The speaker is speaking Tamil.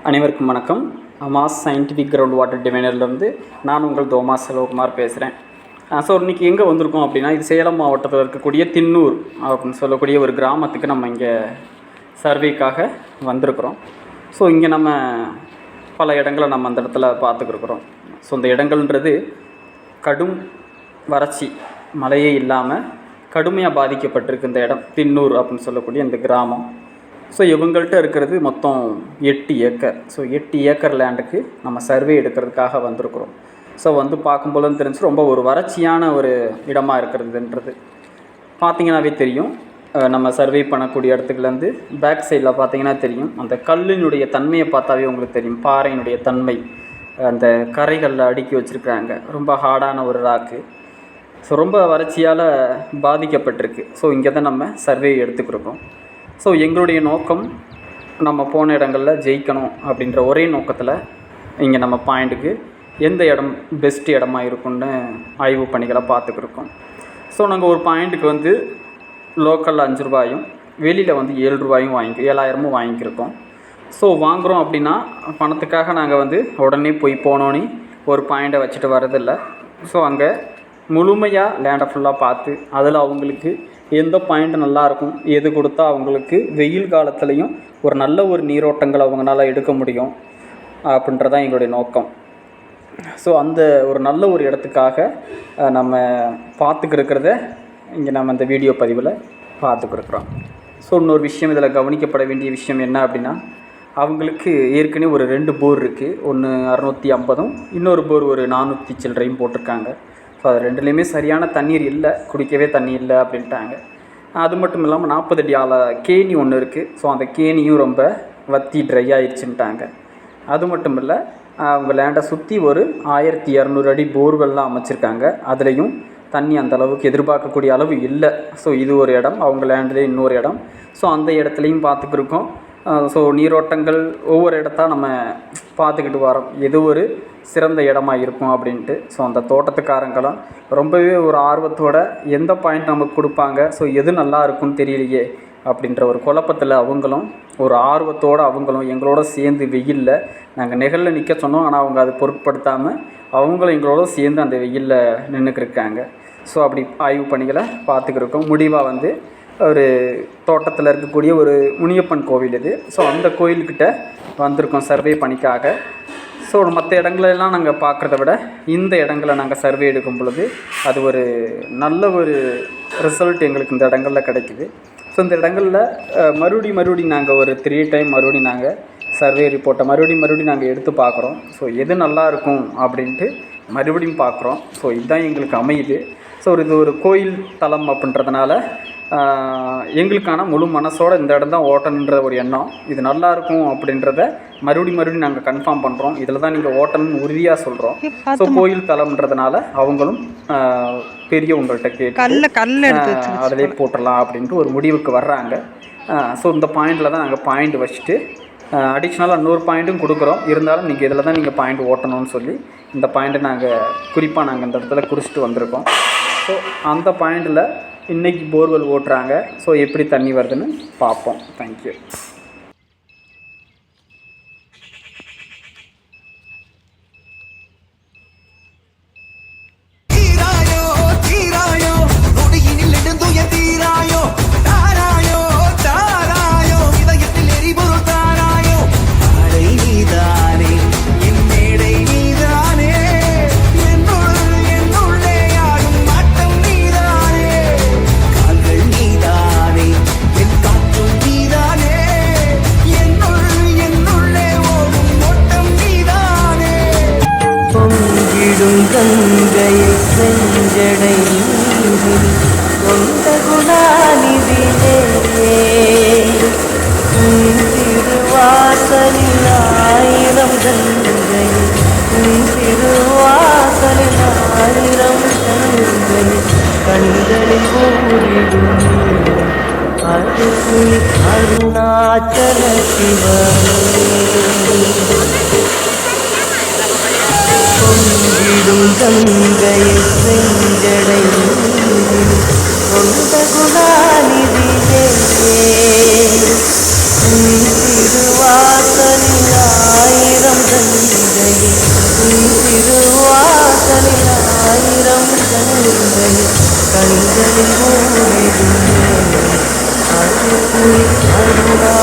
அனைவருக்கும் வணக்கம். மாஸ் சயின்டிஃபிக் கிரவுண்ட் வாட்டர் டிவைனர்லேருந்து நான் உங்கள் தோமாஸ் செல்வகுமார் பேசுகிறேன். ஸோ இன்றைக்கி எங்கே வந்திருக்கோம் அப்படின்னா, இது சேலம் மாவட்டத்தில் இருக்கக்கூடிய தின்னூர் அப்படின்னு சொல்லக்கூடிய ஒரு கிராமத்துக்கு நம்ம இங்கே சர்வேக்காக வந்திருக்கிறோம். ஸோ இங்கே நம்ம பல இடங்களை நம்ம அந்த இடத்துல பார்த்துக்கிருக்கிறோம். ஸோ இந்த இடங்கள்ன்றது கடும் வறட்சி, மழையே இல்லாமல் கடுமையாக பாதிக்கப்பட்டிருக்கு இந்த இடம், தின்னூர் அப்படின்னு சொல்லக்கூடிய இந்த கிராமம். ஸோ இவங்கள்ட்ட இருக்கிறது மொத்தம் 8 ஏக்கர். ஸோ 8 ஏக்கர் லேண்டுக்கு நம்ம சர்வே எடுக்கிறதுக்காக வந்திருக்கிறோம். ஸோ வந்து பார்க்கும்போது தெரிஞ்சு ரொம்ப ஒரு வறட்சியான ஒரு இடமாக இருக்கிறதுன்றது பார்த்திங்கனாவே தெரியும். நம்ம சர்வே பண்ணக்கூடிய இடத்துக்குலேருந்து பேக் சைடில் பார்த்திங்கன்னா தெரியும், அந்த கல்லினுடைய தன்மையை பார்த்தாவே உங்களுக்கு தெரியும், பாறையினுடைய தன்மை, அந்த கரைகளில் அடுக்கி வச்சுருக்குறாங்க, ரொம்ப ஹார்டான ஒரு ராக்கு. ஸோ ரொம்ப வறட்சியால் பாதிக்கப்பட்டிருக்கு. ஸோ இங்கே தான் நம்ம சர்வே எடுத்துக்கிருக்கோம். ஸோ எங்களுடைய நோக்கம், நம்ம போன இடங்களில் ஜெயிக்கணும் அப்படின்ற ஒரே நோக்கத்தில் இங்கே நம்ம பாயிண்ட்டுக்கு எந்த இடம் பெஸ்ட் இடமா இருக்குன்னு ஆய்வு பணிகளை பார்த்துக்கிருக்கோம். ஸோ நாங்கள் ஒரு பாயிண்ட்டுக்கு வந்து லோக்கலில் 5 ரூபாயும் வெளியில் வந்து 7 ரூபாயும் 7,000 வாங்கியிருக்கோம். ஸோ வாங்குகிறோம் அப்படின்னா பணத்துக்காக நாங்கள் வந்து உடனே போனோன்னே ஒரு பாயிண்ட்டை வச்சுட்டு வரதில்லை. ஸோ அங்கே முழுமையாக லேண்டை ஃபுல்லாக பார்த்து அதில் அவங்களுக்கு எந்த பாயிண்ட் நல்லாயிருக்கும், எது கொடுத்தா அவங்களுக்கு வெயில் காலத்துலேயும் ஒரு நல்ல ஒரு நீரோட்டங்கள் அவங்களால எடுக்க முடியும் அப்படின்றதான் எங்களுடைய நோக்கம். ஸோ அந்த ஒரு நல்ல ஒரு இடத்துக்காக நம்ம பார்த்துக்கிருக்கிறத இங்கே நம்ம இந்த வீடியோ பதிவில் பார்த்துக்கிருக்குறோம். ஸோ இன்னொரு விஷயம், இதில் கவனிக்கப்பட வேண்டிய விஷயம் என்ன அப்படின்னா, அவங்களுக்கு ஏற்கனவே ஒரு 2 போர் இருக்குது. ஒன்று 650, இன்னொரு போர் ஒரு 400 சில்லறையும் போட்டிருக்காங்க. ஸோ அது 2லேயுமே சரியான தண்ணீர் இல்லை, குடிக்கவே தண்ணி இல்லை அப்படின்ட்டாங்க. அது மட்டும் இல்லாமல் 40 அடி ஆழ கேணி ஒன்று இருக்குது. ஸோ அந்த கேணியும் ரொம்ப வற்றி ட்ரை ஆயிடுச்சுன்ட்டாங்க. அது மட்டும் இல்லை, அவங்க லேண்டை சுற்றி ஒரு 1200 அடி போர்வெல்லாம் அமைச்சிருக்காங்க. அதுலேயும் தண்ணி அந்த அளவுக்கு எதிர்பார்க்கக்கூடிய அளவு இல்லை. ஸோ இது ஒரு இடம், அவங்க லேண்ட்லேயே இன்னொரு இடம். ஸோ அந்த இடத்துலையும் பார்த்துக்கிருக்கோம். ஸோ நீரோட்டங்கள் ஒவ்வொரு இடத்தா நம்ம பார்த்துக்கிட்டு வரோம், எது ஒரு சிறந்த இடமா இருக்கும் அப்படின்ட்டு. ஸோ அந்த தோட்டத்துக்காரங்களும் ரொம்பவே ஒரு ஆர்வத்தோட எந்த பாயிண்ட் நமக்கு கொடுப்பாங்க, ஸோ எது நல்லா இருக்குன்னு தெரியலையே அப்படின்ற ஒரு குழப்பத்தில் அவங்களும் ஒரு ஆர்வத்தோடு அவங்களும் எங்களோட சேர்ந்து வெயிலில் நாங்கள் நிழலில் நிற்க சொன்னோம். ஆனால் அவங்க அதை பொருட்படுத்தாமல் அவங்களும் எங்களோட சேர்ந்து அந்த வெயிலில் நின்றுக்கிருக்காங்க. ஸோ அப்படி ஆய்வு பணிகளை பார்த்துக்கிருக்கோம். முடிவாக வந்து ஒரு தோட்டத்தில் இருக்கக்கூடிய ஒரு முனியப்பன் கோவில் இது. ஸோ அந்த கோயில்கிட்ட வந்திருக்கோம் சர்வே பணிக்காக. ஸோ மற்ற இடங்களெல்லாம் நாங்கள் பார்க்குறத விட இந்த இடங்களை நாங்கள் சர்வே எடுக்கும் பொழுது அது ஒரு நல்ல ஒரு ரிசல்ட் எங்களுக்கு இந்த இடங்களில் கிடைக்குது. ஸோ இந்த இடங்களில் மறுபடியும் நாங்கள் ஒரு 3 டைம் மறுபடியும் நாங்கள் சர்வே ரிப்போர்ட்டை மறுபடியும் நாங்கள் எடுத்து பார்க்குறோம். ஸோ எது நல்லா இருக்கும் அப்படின்ட்டு மறுபடியும் பார்க்குறோம். ஸோ இதுதான் எங்களுக்கு அமையுது. ஸோ இது ஒரு கோயில் தலம் அப்படின்றதுனால எங்களுக்கான முழு மனசோடு இந்த இடம் தான் ஓட்டணுன்ற ஒரு எண்ணம். இது நல்லாயிருக்கும் அப்படின்றத மறுபடியும் நாங்கள் கன்ஃபார்ம் பண்ணுறோம். இதில் தான் நீங்கள் ஓட்டணும்னு உறுதியாக சொல்கிறோம். ஸோ கோயில் தலம்ன்றதுனால அவங்களும் பெரியவங்கள்ட்ட கேட்டு அதிலே போட்டுடலாம் அப்படின்ட்டு ஒரு முடிவுக்கு வர்றாங்க. ஸோ இந்த பாயிண்டில் தான் நாங்கள் பாயிண்ட் வச்சுட்டு அடிஷ்னலாக இன்னொரு பாயிண்ட்டும் கொடுக்குறோம். இருந்தாலும் நீங்கள் இதில் தான் நீங்கள் பாயிண்ட் ஓட்டணும்னு சொல்லி இந்த பாயிண்ட்டை நாங்கள் குறிப்பாக நாங்கள் இந்த இடத்துல குறிச்சிட்டு வந்திருக்கோம். ஸோ அந்த பாயிண்டில் இன்றைக்கி போர்வெல் ஓட்டுறாங்க. ஸோ எப்படி தண்ணி வருதுன்னு பார்ப்போம். தேங்க்யூ. கங்கையை செஞ்சடை கொண்ட குணாநிதியே, திருவாசலில் 1000 கங்கை, திருவாசலில் 1000 கங்கை கண்களில் ஊரிடும் அருணாச்சல சிவனே. பொங்கிடும் கங்கையை செஞ்சடை கொண்ட குணாநிதியே, திருவாசலில் கண்களில் ஊறிடும் அருணாச்சல